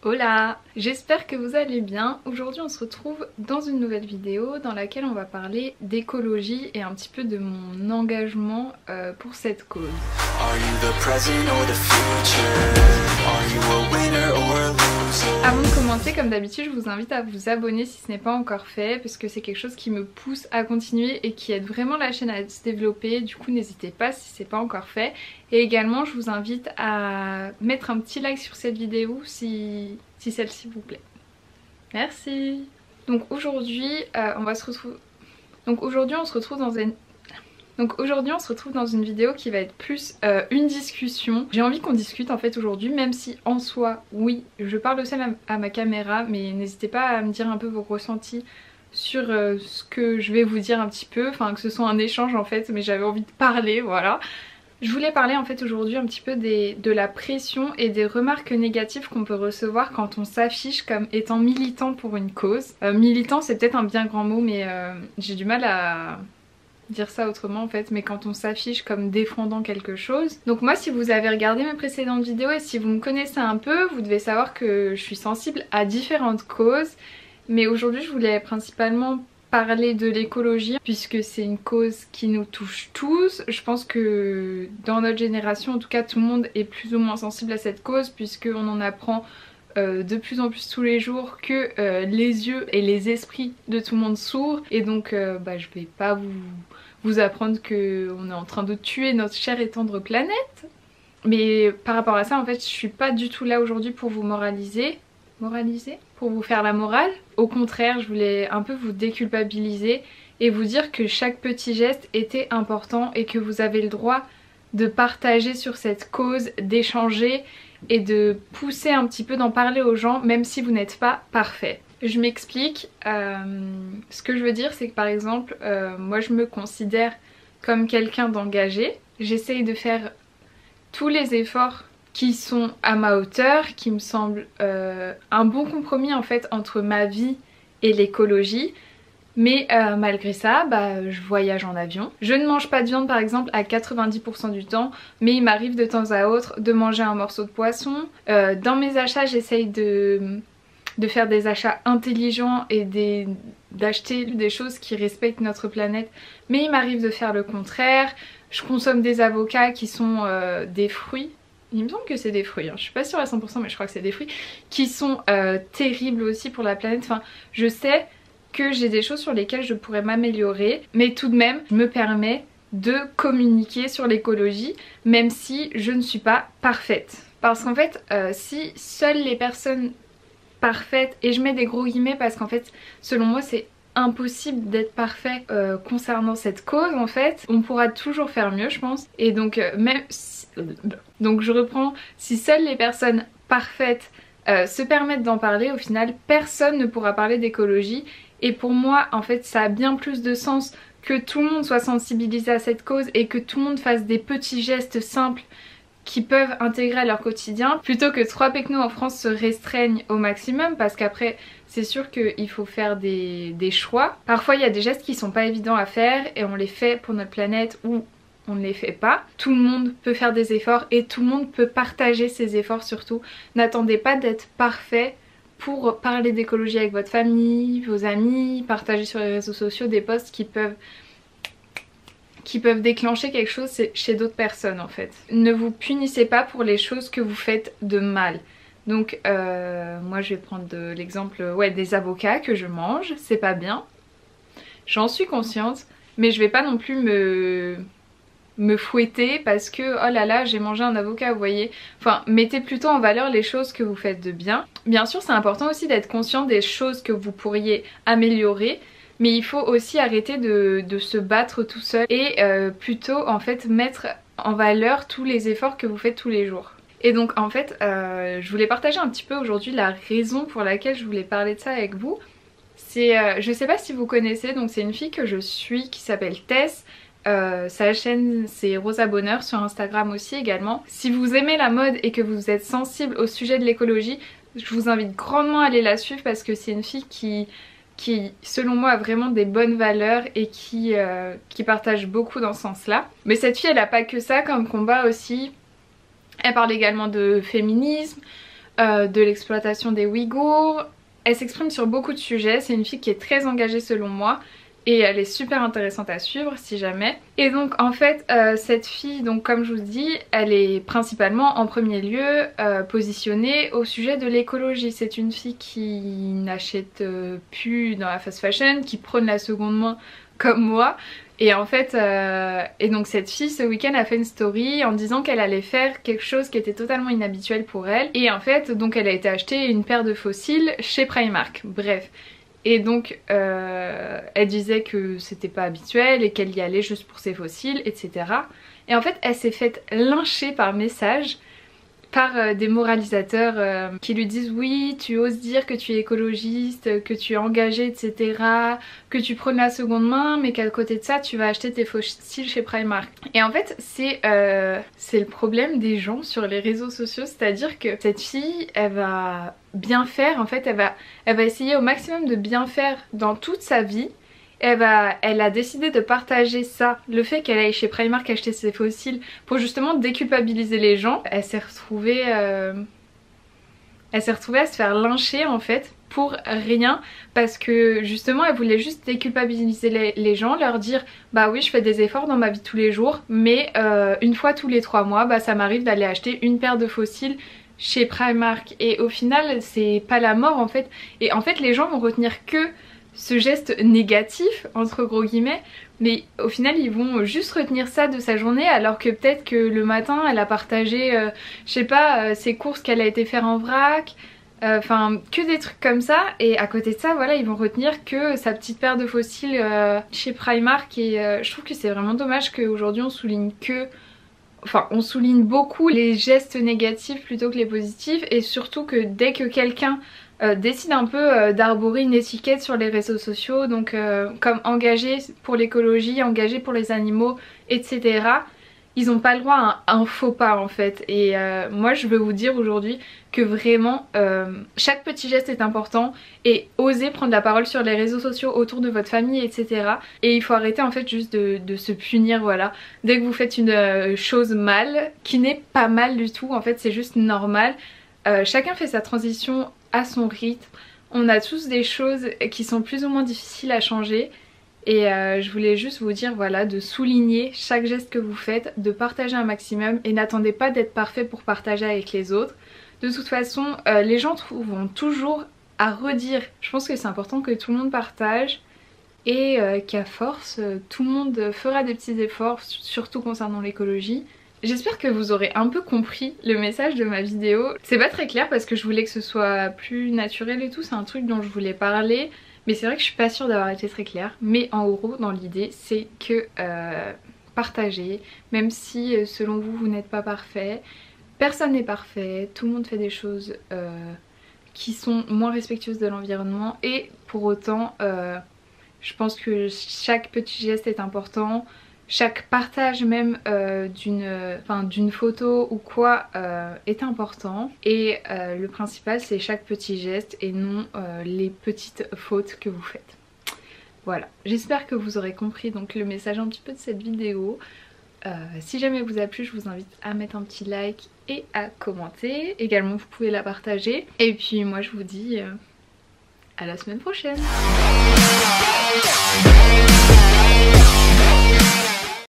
Hola, j'espère que vous allez bien. Aujourd'hui on se retrouve dans une nouvelle vidéo dans laquelle on va parler d'écologie et un petit peu de mon engagement pour cette cause. Avant de commencer, comme d'habitude, je vous invite à vous abonner si ce n'est pas encore fait parce que c'est quelque chose qui me pousse à continuer et qui aide vraiment la chaîne à se développer. Du coup n'hésitez pas si c'est pas encore fait. Et également je vous invite à mettre un petit like sur cette vidéo si celle-ci vous plaît. Merci. Donc aujourd'hui on se retrouve dans une vidéo qui va être plus une discussion. J'ai envie qu'on discute en fait aujourd'hui, même si en soi, oui, je parle aussi à ma caméra, mais n'hésitez pas à me dire un peu vos ressentis sur ce que je vais vous dire un petit peu, enfin que ce soit un échange en fait, mais j'avais envie de parler, voilà. Je voulais parler en fait aujourd'hui un petit peu de la pression et des remarques négatives qu'on peut recevoir quand on s'affiche comme étant militant pour une cause. Militant c'est peut-être un bien grand mot mais j'ai du mal à dire ça autrement en fait, mais quand on s'affiche comme défendant quelque chose. Donc moi si vous avez regardé mes précédentes vidéos et si vous me connaissez un peu, vous devez savoir que je suis sensible à différentes causes. Mais aujourd'hui je voulais principalement parler de l'écologie puisque c'est une cause qui nous touche tous. Je pense que dans notre génération en tout cas tout le monde est plus ou moins sensible à cette cause puisqu'on en apprend de plus en plus tous les jours que les yeux et les esprits de tout le monde s'ouvrent et donc je vais pas vous apprendre qu'on est en train de tuer notre chère et tendre planète. Mais par rapport à ça en fait je suis pas du tout là aujourd'hui pour vous moraliser, pour vous faire la morale. Au contraire, je voulais un peu vous déculpabiliser et vous dire que chaque petit geste était important et que vous avez le droit de partager sur cette cause, d'échanger et de pousser un petit peu, d'en parler aux gens même si vous n'êtes pas parfait. Je m'explique, ce que je veux dire c'est que par exemple moi je me considère comme quelqu'un d'engagé, j'essaye de faire tous les efforts qui sont à ma hauteur, qui me semblent un bon compromis en fait entre ma vie et l'écologie. Mais malgré ça, je voyage en avion. Je ne mange pas de viande par exemple à 90% du temps, mais il m'arrive de temps à autre de manger un morceau de poisson. Dans mes achats, j'essaye de faire des achats intelligents et d'acheter des choses qui respectent notre planète, mais il m'arrive de faire le contraire. Je consomme des avocats qui sont des fruits. Il me semble que c'est des fruits, hein. Je suis pas sûre à 100% mais je crois que c'est des fruits qui sont terribles aussi pour la planète. Enfin, je sais que j'ai des choses sur lesquelles je pourrais m'améliorer, mais tout de même, je me permets de communiquer sur l'écologie, même si je ne suis pas parfaite. Parce qu'en fait, si seules les personnes parfaites, et je mets des gros guillemets parce qu'en fait, selon moi, c'est impossible d'être parfait concernant cette cause en fait, on pourra toujours faire mieux je pense, et donc donc je reprends, si seules les personnes parfaites se permettent d'en parler, au final personne ne pourra parler d'écologie. Et pour moi en fait ça a bien plus de sens que tout le monde soit sensibilisé à cette cause et que tout le monde fasse des petits gestes simples qui peuvent intégrer à leur quotidien, plutôt que 3 pecnos en France se restreignent au maximum, parce qu'après c'est sûr qu'il faut faire des choix. Parfois il y a des gestes qui sont pas évidents à faire et on les fait pour notre planète ou on ne les fait pas. Tout le monde peut faire des efforts et tout le monde peut partager ses efforts surtout. N'attendez pas d'être parfait pour parler d'écologie avec votre famille, vos amis, partager sur les réseaux sociaux des posts qui peuvent déclencher quelque chose chez d'autres personnes en fait. Ne vous punissez pas pour les choses que vous faites de mal. Donc moi je vais prendre l'exemple des avocats que je mange, c'est pas bien. J'en suis consciente, mais je vais pas non plus me fouetter parce que oh là là j'ai mangé un avocat, vous voyez. Enfin mettez plutôt en valeur les choses que vous faites de bien. Bien sûr c'est important aussi d'être conscient des choses que vous pourriez améliorer, mais il faut aussi arrêter de se battre tout seul et plutôt en fait mettre en valeur tous les efforts que vous faites tous les jours. Et donc en fait je voulais partager un petit peu aujourd'hui la raison pour laquelle je voulais parler de ça avec vous. C'est, je sais pas si vous connaissez, donc c'est une fille que je suis qui s'appelle Tess. Sa chaîne c'est Rosa Bonheur, sur Instagram aussi également. Si vous aimez la mode et que vous êtes sensible au sujet de l'écologie, je vous invite grandement à aller la suivre parce que c'est une fille qui selon moi a vraiment des bonnes valeurs et qui partage beaucoup dans ce sens là. Mais cette fille elle a pas que ça comme combat aussi, elle parle également de féminisme, de l'exploitation des Ouïghours. Elle s'exprime sur beaucoup de sujets, c'est une fille qui est très engagée selon moi. Et elle est super intéressante à suivre si jamais. Et donc en fait cette fille, donc comme je vous dis, elle est principalement en premier lieu positionnée au sujet de l'écologie. C'est une fille qui n'achète plus dans la fast fashion, qui prône la seconde main comme moi. Et en fait, et donc cette fille ce week-end a fait une story en disant qu'elle allait faire quelque chose qui était totalement inhabituel pour elle. Et en fait donc elle a été acheter une paire de fossiles chez Primark, bref. Et donc elle disait que c'était pas habituel et qu'elle y allait juste pour ses fossiles, etc. Et en fait elle s'est faite lyncher par message par des moralisateurs qui lui disent oui tu oses dire que tu es écologiste, que tu es engagée, etc. Que tu prônes la seconde main mais qu'à côté de ça tu vas acheter tes fossiles chez Primark. Et en fait c'est le problème des gens sur les réseaux sociaux, c'est-à-dire que cette fille elle va bien faire, en fait elle va essayer au maximum de bien faire dans toute sa vie. Elle a décidé de partager ça, le fait qu'elle aille chez Primark acheter ses fossiles pour justement déculpabiliser les gens. Elle s'est retrouvée à se faire lyncher en fait pour rien, parce que justement elle voulait juste déculpabiliser les gens, leur dire bah oui je fais des efforts dans ma vie tous les jours mais une fois tous les 3 mois bah ça m'arrive d'aller acheter une paire de fossiles chez Primark. Et au final c'est pas la mort en fait, et en fait les gens vont retenir que ce geste négatif entre gros guillemets, mais au final ils vont juste retenir ça de sa journée, alors que peut-être que le matin elle a partagé je sais pas ses courses qu'elle a été faire en vrac, enfin que des trucs comme ça. Et à côté de ça voilà ils vont retenir que sa petite paire de fossiles chez Primark. Et je trouve que c'est vraiment dommage qu'aujourd'hui on souligne que, enfin on souligne beaucoup les gestes négatifs plutôt que les positifs, et surtout que dès que quelqu'un décide un peu d'arborer une étiquette sur les réseaux sociaux, donc comme engagé pour l'écologie, engagé pour les animaux, etc. Ils n'ont pas le droit à un faux pas en fait. Et moi je veux vous dire aujourd'hui que vraiment chaque petit geste est important, et osez prendre la parole sur les réseaux sociaux autour de votre famille, etc. Et il faut arrêter en fait juste de se punir, voilà. Dès que vous faites une chose mal, qui n'est pas mal du tout en fait, c'est juste normal. Chacun fait sa transition à son rythme, on a tous des choses qui sont plus ou moins difficiles à changer, et je voulais juste vous dire voilà, de souligner chaque geste que vous faites, de partager un maximum, et n'attendez pas d'être parfait pour partager avec les autres. De toute façon les gens vont toujours à redire. Je pense que c'est important que tout le monde partage, et qu'à force tout le monde fera des petits efforts, surtout concernant l'écologie. J'espère que vous aurez un peu compris le message de ma vidéo. C'est pas très clair parce que je voulais que ce soit plus naturel et tout, c'est un truc dont je voulais parler, mais c'est vrai que je suis pas sûre d'avoir été très claire. Mais en gros dans l'idée c'est que partagez, même si selon vous vous n'êtes pas parfait, personne n'est parfait, tout le monde fait des choses qui sont moins respectueuses de l'environnement, et pour autant je pense que chaque petit geste est important. Chaque partage même d'une photo ou quoi est important, et le principal c'est chaque petit geste et non les petites fautes que vous faites. Voilà, j'espère que vous aurez compris donc le message un petit peu de cette vidéo. Si jamais vous a plu, je vous invite à mettre un petit like et à commenter. Également vous pouvez la partager, et puis moi je vous dis à la semaine prochaine.